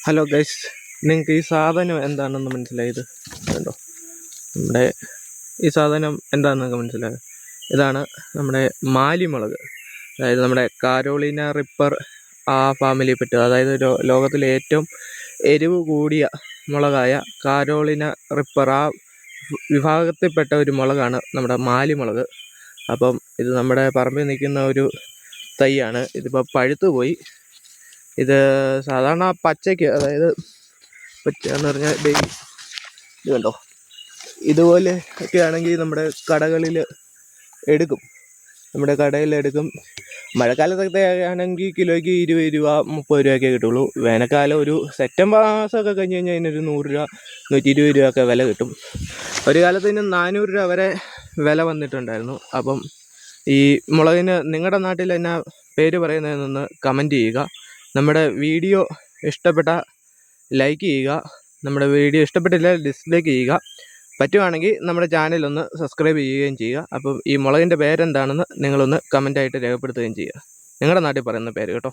Hello guys, നിങ്ങൾക്ക് ഈ സാധനം എന്താണെന്ന് മനസ്സിലായത്? കണ്ടോ, നമ്മുടെ ഈ സാധനം എന്താണെന്നൊക്കെ മനസ്സിലായോ? ഇതാണ് നമ്മുടെ മാലിമുളക്. അതായത് നമ്മുടെ കാരോളിന റിപ്പർ ആ ഫാമിലിയെ പറ്റുക. അതായത് ലോകത്തിലെ ഏറ്റവും എരിവ് കൂടിയ മുളകായ കാരോളിന റിപ്പർ ആ വിഭാഗത്തിൽപ്പെട്ട ഒരു മുളകാണ് നമ്മുടെ മാലിമുളക്. അപ്പം ഇത് നമ്മുടെ പറമ്പിൽ നിൽക്കുന്ന ഒരു തൈയാണ്. ഇതിപ്പോൾ പഴുത്തു പോയി. ഇത് സാധാരണ പച്ചയ്ക്ക്, അതായത് പച്ചയെന്ന് പറഞ്ഞാൽ ഇത് കണ്ടോ, ഇതുപോലെ ഒക്കെ ആണെങ്കിൽ നമ്മുടെ കടകളിൽ എടുക്കും. മഴക്കാലത്തൊക്കെ ആണെങ്കിൽ കിലോയ്ക്ക് 20 രൂപ 30 രൂപയൊക്കെ കിട്ടുള്ളൂ. വേനൽക്കാലം ഒരു സെപ്റ്റംബർ മാസമൊക്കെ കഴിഞ്ഞ് കഴിഞ്ഞാൽ അതിനൊരു 100 രൂപ 120 രൂപയൊക്കെ വില കിട്ടും. ഒരു കാലത്ത് ഇതിന് 400 രൂപ വരെ വില വന്നിട്ടുണ്ടായിരുന്നു. അപ്പം ഈ മുളകിന് നിങ്ങളുടെ നാട്ടിൽ എന്നാ പേര് പറയുന്നതെന്നൊന്ന് കമൻറ്റ് ചെയ്യുക. നമ്മുടെ വീഡിയോ ഇഷ്ടപ്പെട്ട ലൈക്ക് ചെയ്യുക, നമ്മുടെ വീഡിയോ ഇഷ്ടപ്പെട്ടില്ല ഡിസ്ലൈക്ക് ചെയ്യുക. പറ്റുവാണെങ്കിൽ നമ്മുടെ ചാനലൊന്ന് സബ്സ്ക്രൈബ് ചെയ്യുകയും ചെയ്യുക. അപ്പം ഈ മുളകിൻ്റെ പേരെന്താണെന്ന് നിങ്ങളൊന്ന് കമൻറ്റായിട്ട് രേഖപ്പെടുത്തുകയും ചെയ്യുക. നിങ്ങളുടെ നാട്ടിൽ പറയുന്ന പേര് കേട്ടോ.